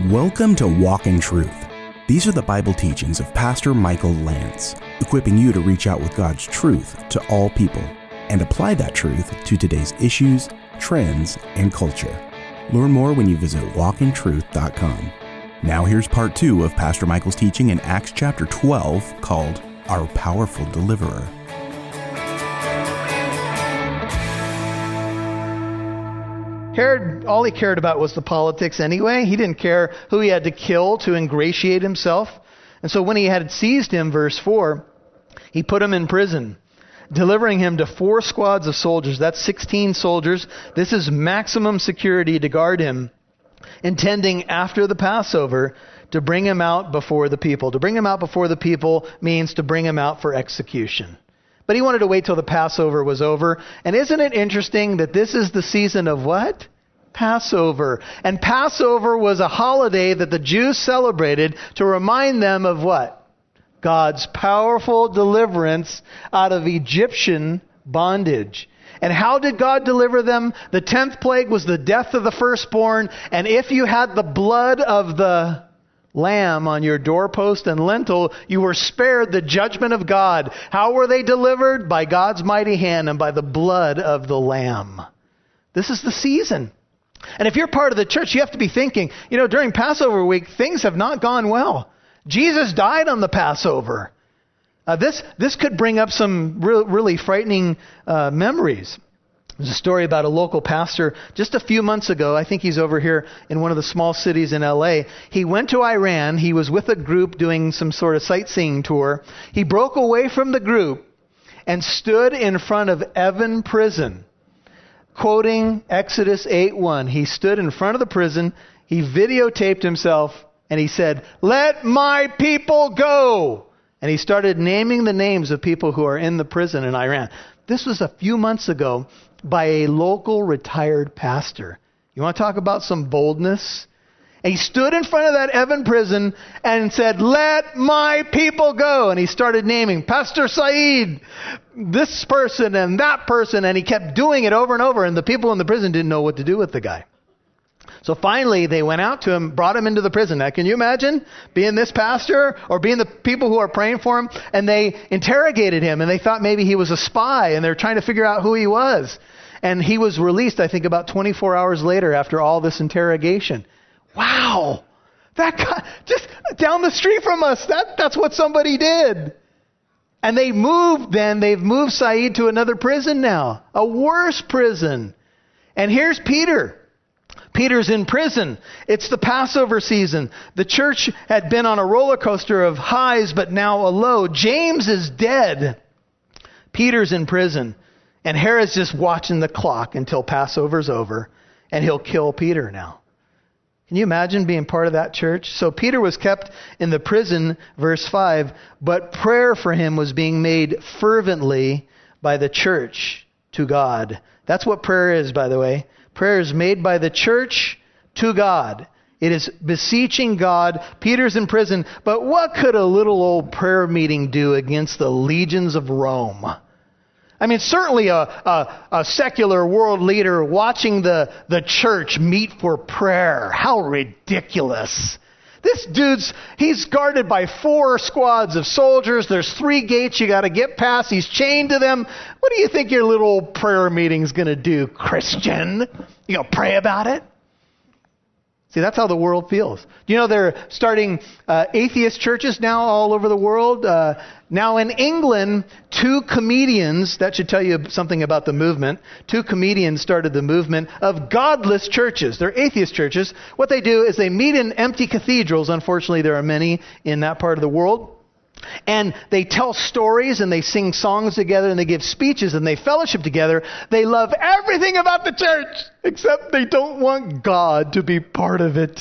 Welcome to Walk in Truth. These are the Bible teachings of Pastor Michael Lantz, equipping you to reach out with God's truth to all people and apply that truth to today's issues, trends, and culture. Learn more when you visit walkintruth.com. Now here's part 2 of Pastor Michael's teaching in Acts chapter 12 called Our Powerful Deliverer. Herod, all he cared about was the politics anyway. He didn't care who he had to kill to ingratiate himself. And so when he had seized him, verse 4, he put him in prison, delivering him to 4 squads of soldiers. That's 16 soldiers. This is maximum security to guard him, intending after the Passover to bring him out before the people. To bring him out before the people means to bring him out for execution. But he wanted to wait till the Passover was over. And isn't it interesting that this is the season of what? Passover. And Passover was a holiday that the Jews celebrated to remind them of what? God's powerful deliverance out of Egyptian bondage. And how did God deliver them? The 10th plague was the death of the firstborn. And if you had the blood of the lamb on your doorpost and lintel, you were spared the judgment of God. How were they delivered? By God's mighty hand and by the blood of the lamb. This is the season. And if you're part of the church, you have to be thinking, during Passover week, things have not gone well. Jesus died on the Passover. This could bring up some really frightening memories. There's a story about a local pastor just a few months ago. I think he's over here in one of the small cities in LA. He went to Iran. He was with a group doing some sort of sightseeing tour. He broke away from the group and stood in front of Evin prison, quoting Exodus 8:1. He stood in front of the prison. He videotaped himself and he said, "Let my people go." And he started naming the names of people who are in the prison in Iran. This was a few months ago by a local retired pastor. You want to talk about some boldness? And he stood in front of that Evin prison and said, "Let my people go." And he started naming Pastor Saeed, this person and that person. And he kept doing it over and over. And the people in the prison didn't know what to do with the guy. So finally, they went out to him, brought him into the prison. Now, can you imagine being this pastor or being the people who are praying for him? And they interrogated him, and they thought maybe he was a spy, and they're trying to figure out who he was. And he was released, I think, about 24 hours later after all this interrogation. Wow! That guy, just down the street from us, that's what somebody did. And they've moved Saeed to another prison now, a worse prison. And here's Peter. Peter's in prison. It's the Passover season. The church had been on a roller coaster of highs, but now a low. James is dead. Peter's in prison. And Herod's just watching the clock until Passover's over, and he'll kill Peter now. Can you imagine being part of that church? So Peter was kept in the prison, verse 5, but prayer for him was being made fervently by the church to God. That's what prayer is, by the way. Prayer is made by the church to God. It is beseeching God. Peter's in prison, but what could a little old prayer meeting do against the legions of Rome? I mean, certainly a secular world leader watching the church meet for prayer. How ridiculous. This he's guarded by 4 squads of soldiers. There's 3 gates you got to get past. He's chained to them. What do you think your little prayer meeting's going to do, Christian? You going to pray about it? See, that's how the world feels. They're starting atheist churches now all over the world. Now in England, 2 comedians, that should tell you something about the movement. 2 comedians started the movement of godless churches. They're atheist churches. What they do is they meet in empty cathedrals. Unfortunately, there are many in that part of the world. And they tell stories and they sing songs together and they give speeches and they fellowship together. They love everything about the church, except they don't want God to be part of it.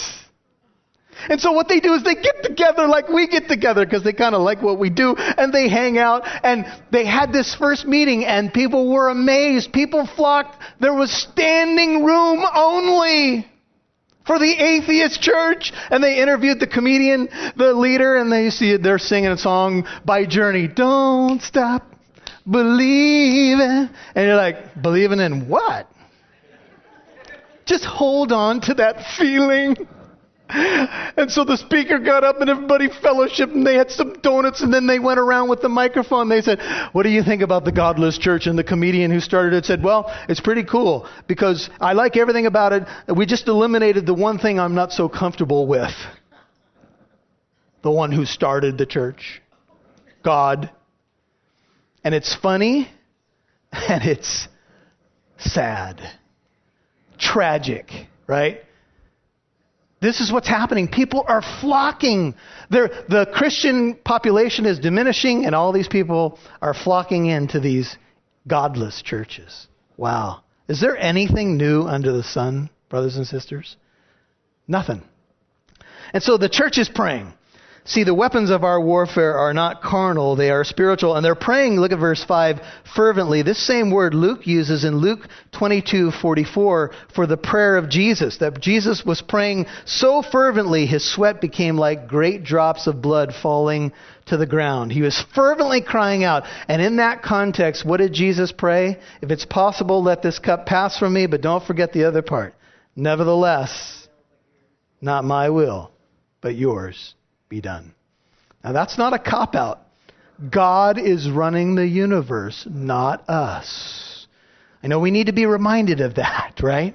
And so what they do is they get together like we get together because they kind of like what we do, and they hang out. And they had this first meeting and people were amazed. People flocked. There was standing room only for the atheist church. And they interviewed the comedian, the leader, and they're singing a song by Journey. Don't stop believing. And you're like, believing in what? Just hold on to that feeling. And so the speaker got up and everybody fellowshiped and they had some donuts and then they went around with the microphone. They said, what do you think about the godless church? And the comedian who started it said, well, it's pretty cool because I like everything about it. We just eliminated the one thing I'm not so comfortable with. The one who started the church. God. And it's funny and it's sad. Tragic, right? This is what's happening. People are flocking. The Christian population is diminishing, and all these people are flocking into these godless churches. Wow. Is there anything new under the sun, brothers and sisters? Nothing. And so the church is praying. See, the weapons of our warfare are not carnal, they are spiritual. And they're praying, look at verse 5, fervently. This same word Luke uses in Luke 22:44 for the prayer of Jesus. That Jesus was praying so fervently, his sweat became like great drops of blood falling to the ground. He was fervently crying out. And in that context, what did Jesus pray? If it's possible, let this cup pass from me, but don't forget the other part. Nevertheless, not my will, but yours be done. Now that's not a cop-out. God is running the universe, not us. I know we need to be reminded of that, right?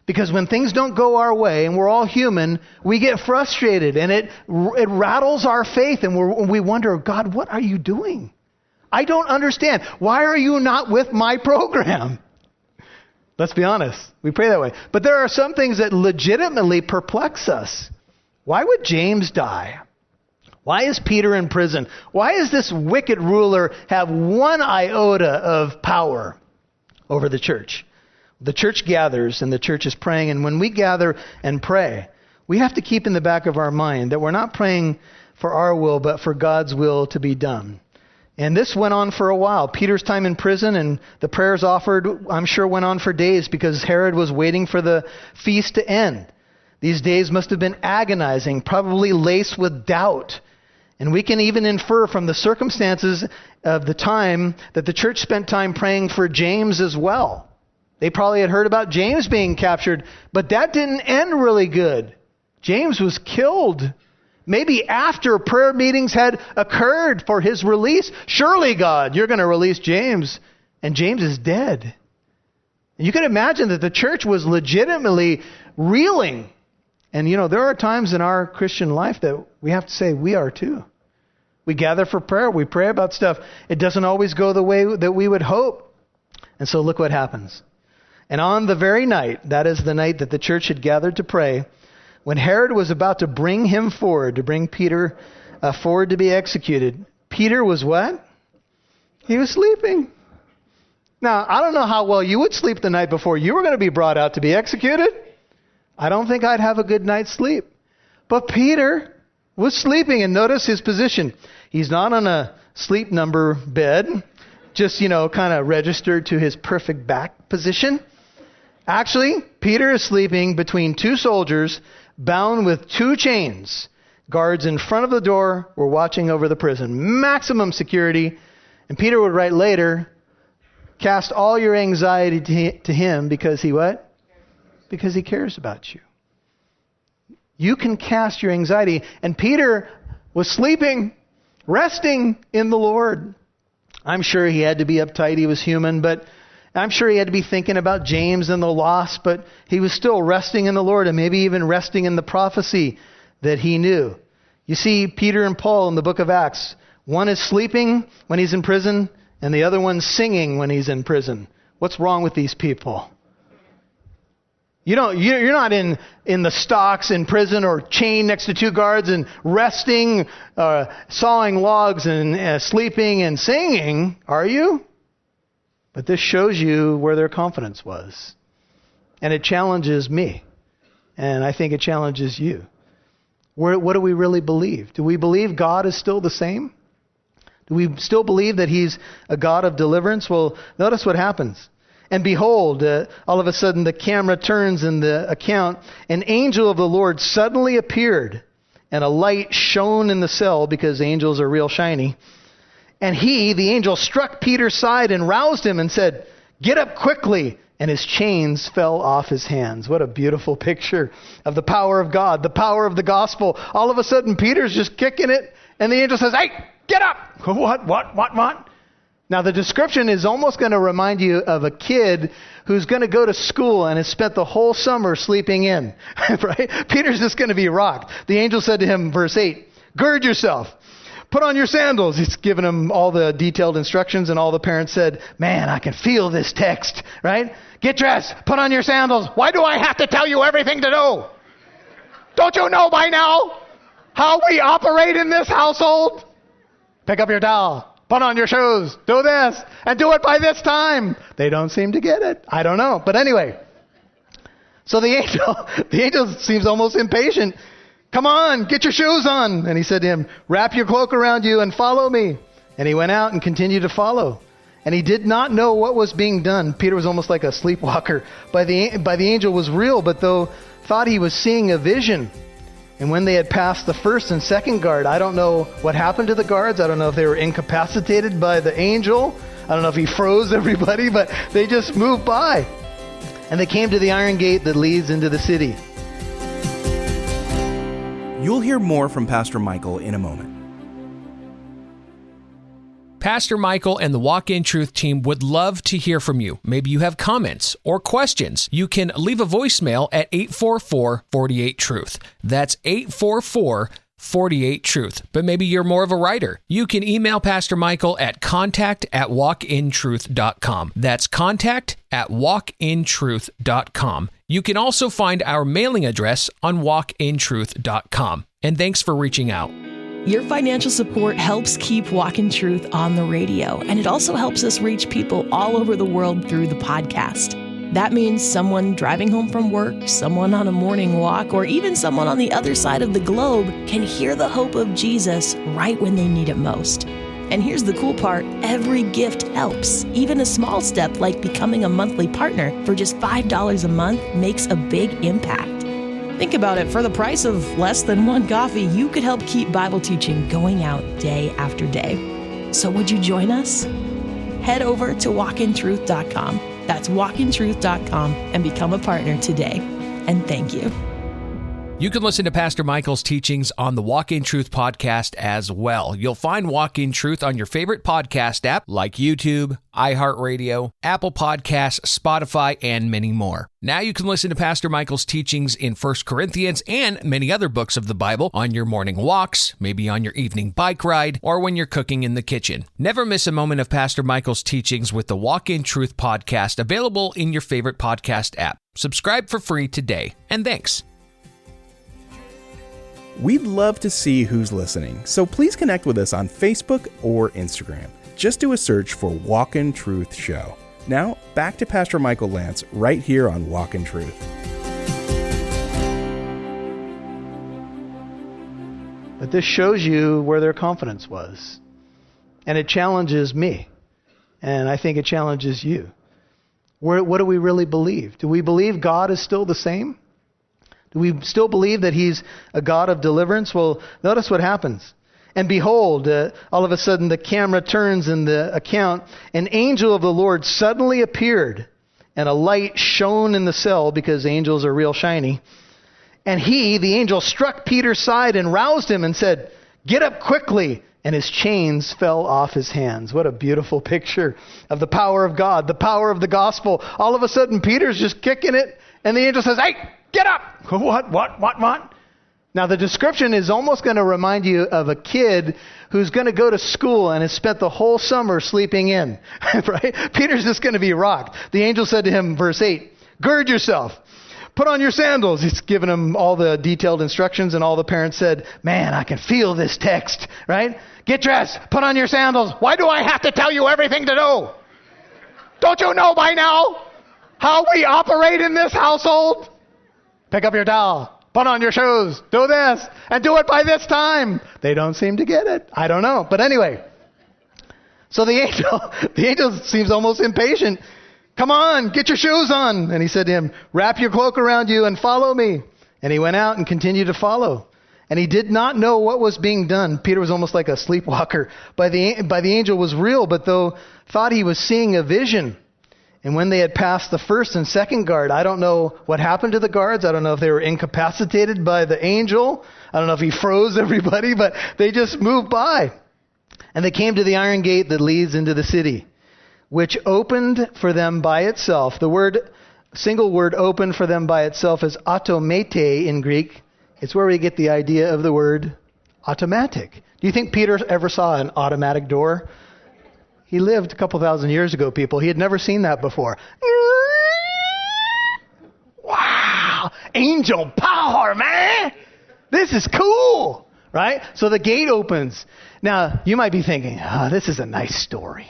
Because when things don't go our way, and we're all human, we get frustrated, and it rattles our faith, and we wonder, God, what are you doing? I don't understand. Why are you not with my program? Let's be honest. We pray that way. But there are some things that legitimately perplex us. Why would James die? Why is Peter in prison? Why does this wicked ruler have one iota of power over the church? The church gathers and the church is praying. And when we gather and pray, we have to keep in the back of our mind that we're not praying for our will, but for God's will to be done. And this went on for a while. Peter's time in prison and the prayers offered, I'm sure, went on for days because Herod was waiting for the feast to end. These days must have been agonizing, probably laced with doubt. And we can even infer from the circumstances of the time that the church spent time praying for James as well. They probably had heard about James being captured, but that didn't end really good. James was killed. Maybe after prayer meetings had occurred for his release. Surely, God, you're going to release James. And James is dead. And you can imagine that the church was legitimately reeling. And, there are times in our Christian life that we have to say we are too. We gather for prayer. We pray about stuff. It doesn't always go the way that we would hope. And so look what happens. And on the very night, that is the night that the church had gathered to pray, when Herod was about to bring him forward, to bring Peter forward to be executed, Peter was what? He was sleeping. Now, I don't know how well you would sleep the night before you were going to be brought out to be executed. I don't think I'd have a good night's sleep. But Peter was sleeping, and notice his position. He's not on a sleep number bed, just, kind of registered to his perfect back position. Actually, Peter is sleeping between two soldiers bound with two chains. Guards in front of the door were watching over the prison. Maximum security. And Peter would write later, cast all your anxiety to him because he what? Because he cares about you. You can cast your anxiety. And Peter was sleeping, resting in the Lord. I'm sure he had to be uptight. He was human, but I'm sure he had to be thinking about James and the loss, but he was still resting in the Lord and maybe even resting in the prophecy that he knew. You see, Peter and Paul in the book of Acts, one is sleeping when he's in prison and the other one's singing when he's in prison. What's wrong with these people? You're not in the stocks in prison or chained next to two guards and resting, sawing logs and sleeping and singing, are you? But this shows you where their confidence was. And it challenges me. And I think it challenges you. What do we really believe? Do we believe God is still the same? Do we still believe that He's a God of deliverance? Well, notice what happens. And behold, all of a sudden the camera turns in the account. An angel of the Lord suddenly appeared, and a light shone in the cell, because angels are real shiny. And he, the angel, struck Peter's side and roused him and said, "Get up quickly." and his chains fell off his hands. What a beautiful picture of the power of God, the power of the gospel. All of a sudden, Peter's just kicking it, and the angel says, "Hey, get up!" What? Now, the description is almost going to remind you of a kid who's going to go to school and has spent the whole summer sleeping in, right? Peter's just going to be rocked. The angel said to him, verse 8, "Gird yourself. Put on your sandals." He's given him all the detailed instructions, and all the parents said, "Man, I can feel this text," right? "Get dressed. Put on your sandals." Why do I have to tell you everything to do? Don't you know by now how we operate in this household? Pick up your towel. Put on your shoes. Do this. And do it by this time. They don't seem to get it. I don't know. But anyway. So the angel seems almost impatient. "Come on, get your shoes on." And he said to him, "Wrap your cloak around you and follow me." And he went out and continued to follow. And he did not know what was being done. Peter was almost like a sleepwalker. By the angel was real, but though thought he was seeing a vision. And when they had passed the first and second guard, I don't know what happened to the guards. I don't know if they were incapacitated by the angel. I don't know if he froze everybody, but they just moved by. And they came to the iron gate that leads into the city. You'll hear more from Pastor Michael in a moment. Pastor Michael and the Walk in Truth team would love to hear from you. Maybe you have comments or questions. You can leave a voicemail at 844-48-TRUTH. That's 844-48-TRUTH. But maybe you're more of a writer. You can email Pastor Michael at contact@walkintruth.com. That's contact@walkintruth.com. You can also find our mailing address on walkintruth.com. And thanks for reaching out. Your financial support helps keep Walk in Truth on the radio, and it also helps us reach people all over the world through the podcast. That means someone driving home from work, someone on a morning walk, or even someone on the other side of the globe can hear the hope of Jesus right when they need it most. And here's the cool part, every gift helps. Even a small step like becoming a monthly partner for just $5 a month makes a big impact. Think about it, for the price of less than one coffee, you could help keep Bible teaching going out day after day. So would you join us? Head over to walkintruth.com. That's walkintruth.com and become a partner today. And thank you. You can listen to Pastor Michael's teachings on the Walk in Truth podcast as well. You'll find Walk in Truth on your favorite podcast app like YouTube, iHeartRadio, Apple Podcasts, Spotify, and many more. Now you can listen to Pastor Michael's teachings in 1 Corinthians and many other books of the Bible on your morning walks, maybe on your evening bike ride, or when you're cooking in the kitchen. Never miss a moment of Pastor Michael's teachings with the Walk in Truth podcast, available in your favorite podcast app. Subscribe for free today, and thanks. We'd love to see who's listening, so please connect with us on Facebook or Instagram. Just do a search for Walk in Truth Show. Now, back to Pastor Michael Lantz right here on Walk in Truth. But this shows you where their confidence was. And it challenges me. And I think it challenges you. What do we really believe? Do we believe God is still the same? Do we still believe that He's a God of deliverance? Well, notice what happens. And behold, all of a sudden the camera turns in the account. An angel of the Lord suddenly appeared, and a light shone in the cell, because angels are real shiny. And he, the angel, struck Peter's side and roused him and said, "Get up quickly." And his chains fell off his hands. What a beautiful picture of the power of God, the power of the gospel. All of a sudden, Peter's just kicking it, and the angel says, "Hey, get up!" What? Now, the description is almost going to remind you of a kid who's going to go to school and has spent the whole summer sleeping in, right? Peter's just going to be rocked. The angel said to him, verse 8, "Gird yourself. Put on your sandals." He's given him all the detailed instructions, and all the parents said, "Man, I can feel this text," right? "Get dressed. Put on your sandals." Why do I have to tell you everything to do? Don't you know by now how we operate in this household? Pick up your towel. Put on your shoes. Do this. And do it by this time. They don't seem to get it. I don't know. But anyway. So the angel seems almost impatient. "Come on, get your shoes on." And he said to him, "Wrap your cloak around you and follow me." And he went out and continued to follow. And he did not know what was being done. Peter was almost like a sleepwalker. By the angel was real, but though thought he was seeing a vision. And when they had passed the first and second guard, I don't know what happened to the guards. I don't know if they were incapacitated by the angel. I don't know if he froze everybody, but they just moved by. And they came to the iron gate that leads into the city, which opened for them by itself. The single word open for them by itself is automate in Greek. It's where we get the idea of the word automatic. Do you think Peter ever saw an automatic door? He lived a couple thousand years ago, people. He had never seen that before. Wow! Angel power, man! This is cool! Right? So the gate opens. Now, you might be thinking, this is a nice story.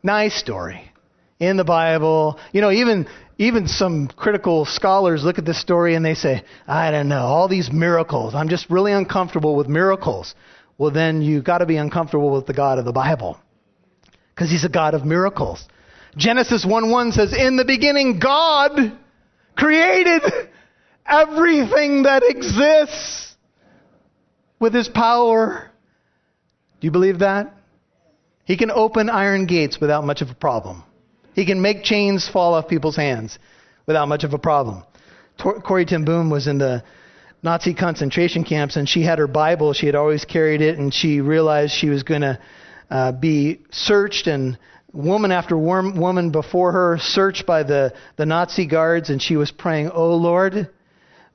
Nice story. In the Bible. You know, even some critical scholars look at this story and they say, I don't know, all these miracles. I'm just really uncomfortable with miracles. Well, then you got to be uncomfortable with the God of the Bible. Because he's a God of miracles. Genesis 1:1 says, in the beginning, God created everything that exists with his power. Do you believe that? He can open iron gates without much of a problem. He can make chains fall off people's hands without much of a problem. Corrie ten Boom was in the Nazi concentration camps, and she had her Bible. She had always carried it, and she realized she was going to be searched, and woman after woman before her searched by the Nazi guards, and she was praying, oh Lord,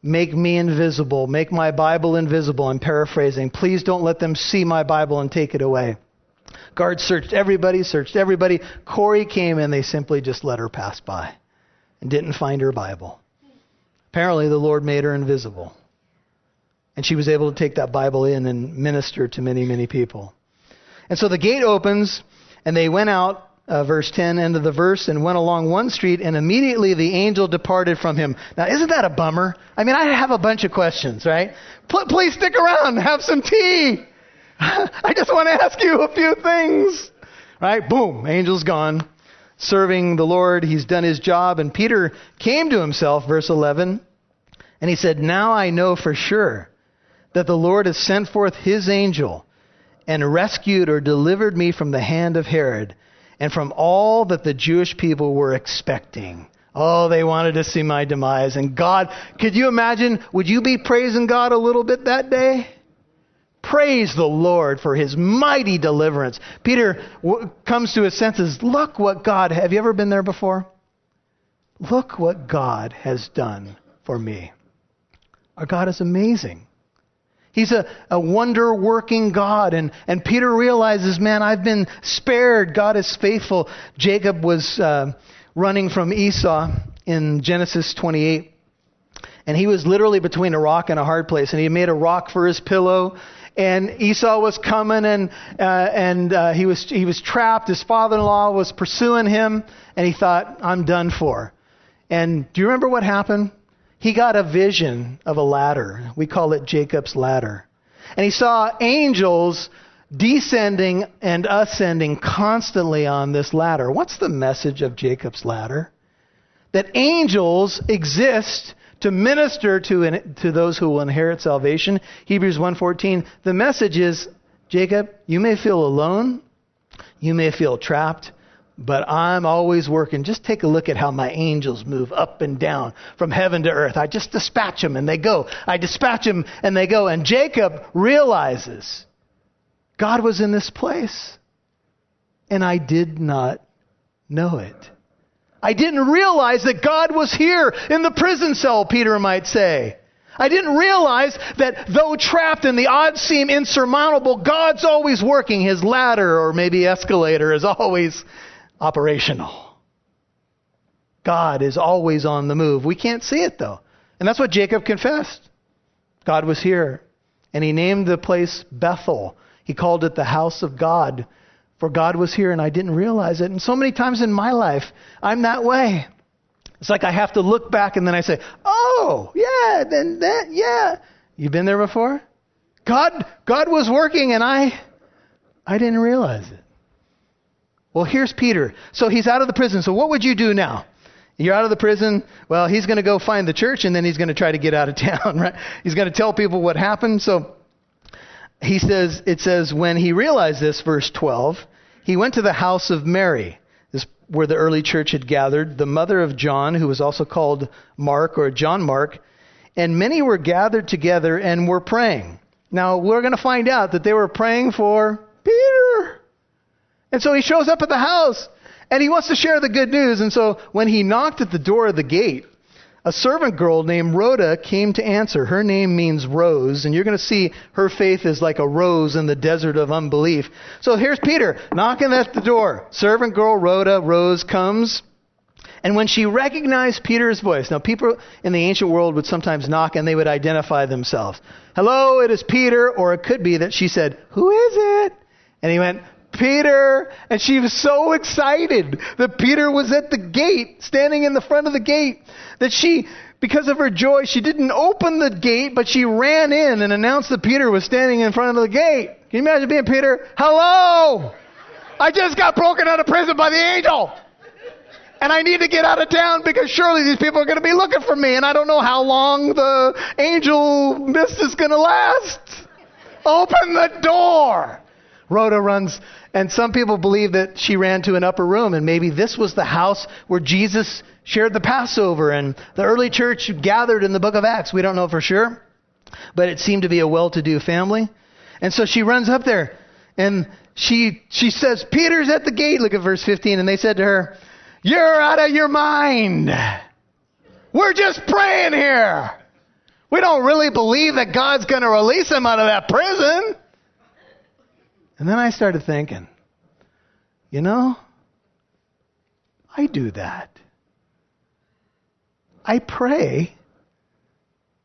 make me invisible, make my Bible invisible. I'm paraphrasing. Please don't let them see my Bible and take it away. Guards searched everybody. Corrie came and they simply just let her pass by and didn't find her Bible. Apparently the Lord made her invisible. And she was able to take that Bible in and minister to many, many people. And so the gate opens, and they went out, verse 10, end of the verse, and went along one street, and immediately the angel departed from him. Now, isn't that a bummer? I mean, I have a bunch of questions, right? Please stick around, have some tea. I just want to ask you a few things. Right? Boom, angel's gone, serving the Lord. He's done his job. And Peter came to himself, verse 11, and he said, now I know for sure that the Lord has sent forth his angel and rescued or delivered me from the hand of Herod and from all that the Jewish people were expecting. Oh, they wanted to see my demise. And God, could you imagine, would you be praising God a little bit that day? Praise the Lord for his mighty deliverance. Peter comes to his senses. Look what God, have you ever been there before? Look what God has done for me. Our God is amazing. He's a wonder-working God. And Peter realizes, man, I've been spared. God is faithful. Jacob was running from Esau in Genesis 28. And he was literally between a rock and a hard place. And he made a rock for his pillow. And Esau was coming, and he was trapped. His father-in-law was pursuing him. And he thought, I'm done for. And do you remember what happened? He got a vision of a ladder. We call it Jacob's ladder. And he saw angels descending and ascending constantly on this ladder. What's the message of Jacob's ladder? That angels exist to minister to those who will inherit salvation. Hebrews 1:14. The message is, Jacob, you may feel alone. You may feel trapped. But I'm always working. Just take a look at how my angels move up and down from heaven to earth. I just dispatch them and they go. I dispatch them and they go. And Jacob realizes God was in this place. And I did not know it. I didn't realize that God was here in the prison cell, Peter might say. I didn't realize that though trapped and the odds seem insurmountable, God's always working. His ladder or maybe escalator is always operational. God is always on the move. We can't see it though. And that's what Jacob confessed. God was here. And he named the place Bethel. He called it the house of God. For God was here and I didn't realize it. And so many times in my life, I'm that way. It's like I have to look back and then I say, oh, yeah, then that, yeah. You've been there before? God was working and I didn't realize it. Well, here's Peter. So he's out of the prison. So what would you do now? You're out of the prison. Well, he's going to go find the church and then he's going to try to get out of town, right? He's going to tell people what happened. So it says, when he realized this, verse 12, he went to the house of Mary. where the early church had gathered, the mother of John, who was also called Mark or John Mark, and many were gathered together and were praying. Now, we're going to find out that they were praying for Peter. And so he shows up at the house, and he wants to share the good news. And so when he knocked at the door of the gate, a servant girl named Rhoda came to answer. Her name means rose, and you're going to see her faith is like a rose in the desert of unbelief. So here's Peter knocking at the door. Servant girl Rhoda, Rose, comes. And when she recognized Peter's voice, now people in the ancient world would sometimes knock and they would identify themselves. Hello, it is Peter. Or it could be that she said, who is it? And he went, Peter. And she was so excited that Peter was at the gate, standing in the front of the gate, that she, because of her joy, she didn't open the gate, but she ran in and announced that Peter was standing in front of the gate. Can you imagine being Peter? Hello! I just got broken out of prison by the angel. And I need to get out of town because surely these people are going to be looking for me. And I don't know how long the angel mist is going to last. Open the door. Rhoda runs, and some people believe that she ran to an upper room, and maybe this was the house where Jesus shared the Passover, and the early church gathered in the book of Acts. We don't know for sure, but it seemed to be a well-to-do family. And so she runs up there, and she says, Peter's at the gate. Look at verse 15. And they said to her, you're out of your mind. We're just praying here. We don't really believe that God's going to release him out of that prison. And then I started thinking, you know, I do that. I pray,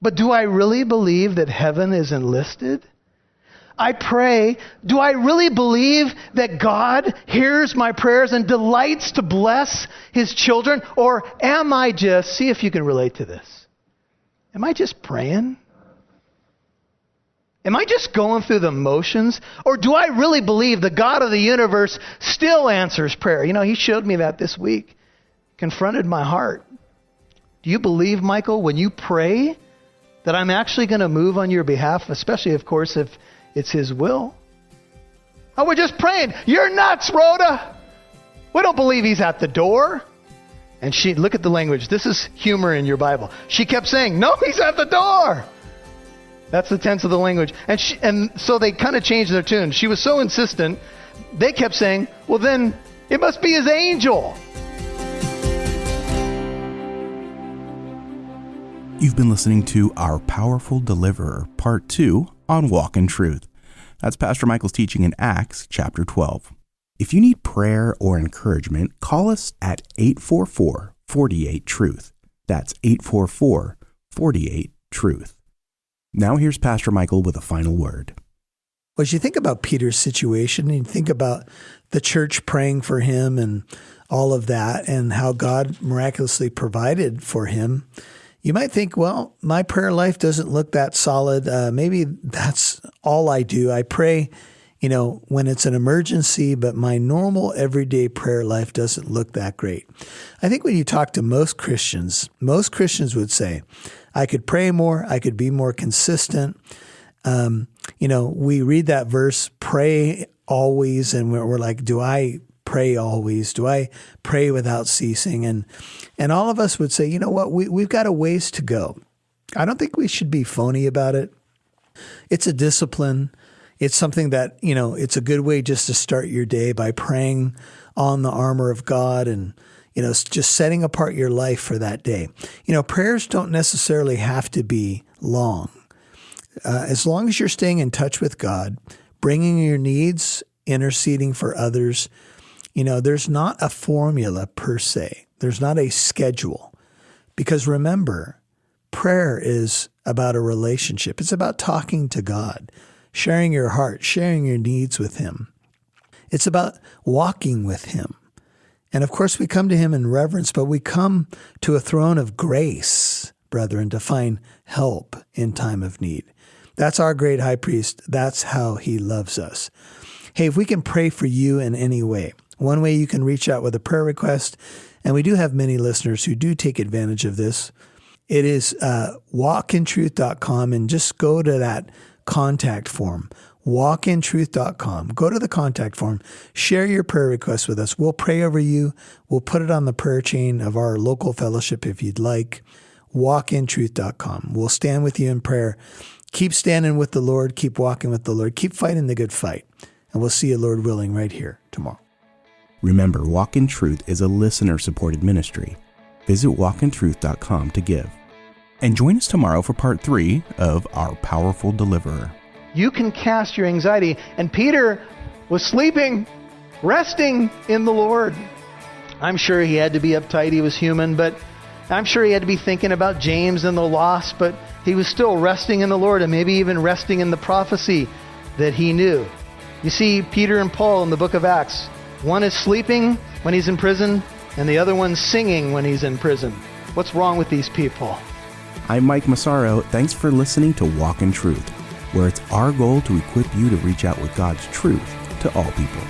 but do I really believe that heaven is enlisted? I pray, do I really believe that God hears my prayers and delights to bless his children? Or am I just, see if you can relate to this, am I just praying? Am I just going through the motions? Or do I really believe the God of the universe still answers prayer? You know, he showed me that this week, confronted my heart. Do you believe, Michael, when you pray, that I'm actually going to move on your behalf, especially, of course, if it's his will? Oh, we're just praying. You're nuts, Rhoda. We don't believe he's at the door. And she, look at the language. This is humor in your Bible. She kept saying, no, he's at the door. That's the tense of the language. And so they kind of changed their tune. She was so insistent, they kept saying, well, then it must be his angel. You've been listening to Our Powerful Deliverer, Part 2 on Walk in Truth. That's Pastor Michael's teaching in Acts chapter 12. If you need prayer or encouragement, call us at 844-48-TRUTH. That's 844-48-TRUTH. Now here's Pastor Michael with a final word. Well, as you think about Peter's situation, and you think about the church praying for him and all of that, and how God miraculously provided for him, you might think, well, my prayer life doesn't look that solid. Maybe that's all I do. I pray, when it's an emergency, but my normal everyday prayer life doesn't look that great. I think when you talk to most Christians would say, I could pray more. I could be more consistent. We read that verse, pray always, and we're like, do I pray always? Do I pray without ceasing? And all of us would say, you know what, we've got a ways to go. I don't think we should be phony about it. It's a discipline. It's something that, it's a good way just to start your day by praying on the armor of God and, just setting apart your life for that day. Prayers don't necessarily have to be long. As long as you're staying in touch with God, bringing your needs, interceding for others, there's not a formula per se. There's not a schedule. Because remember, prayer is about a relationship. It's about talking to God, sharing your heart, sharing your needs with him. It's about walking with him. And of course, we come to him in reverence, but we come to a throne of grace, brethren, to find help in time of need. That's our great high priest. That's how he loves us. Hey, if we can pray for you in any way, one way you can reach out with a prayer request, and we do have many listeners who do take advantage of this. It is walkintruth.com, and just go to that contact form, walkintruth.com. Go to the contact form. Share your prayer requests with us. We'll pray over you. We'll put it on the prayer chain of our local fellowship if you'd like. walkintruth.com. We'll stand with you in prayer. Keep standing with the Lord. Keep walking with the Lord. Keep fighting the good fight. And we'll see you, Lord willing, right here tomorrow. Remember, Walk in Truth is a listener-supported ministry. Visit walkintruth.com to give. And join us tomorrow for part 3 of Our Powerful Deliverer. You can cast your anxiety. And Peter was sleeping, resting in the Lord. I'm sure he had to be uptight. He was human, but I'm sure he had to be thinking about James and the lost, but he was still resting in the Lord and maybe even resting in the prophecy that he knew. You see, Peter and Paul in the book of Acts, one is sleeping when he's in prison, and the other one's singing when he's in prison. What's wrong with these people? I'm Mike Massaro. Thanks for listening to Walk in Truth, where it's our goal to equip you to reach out with God's truth to all people.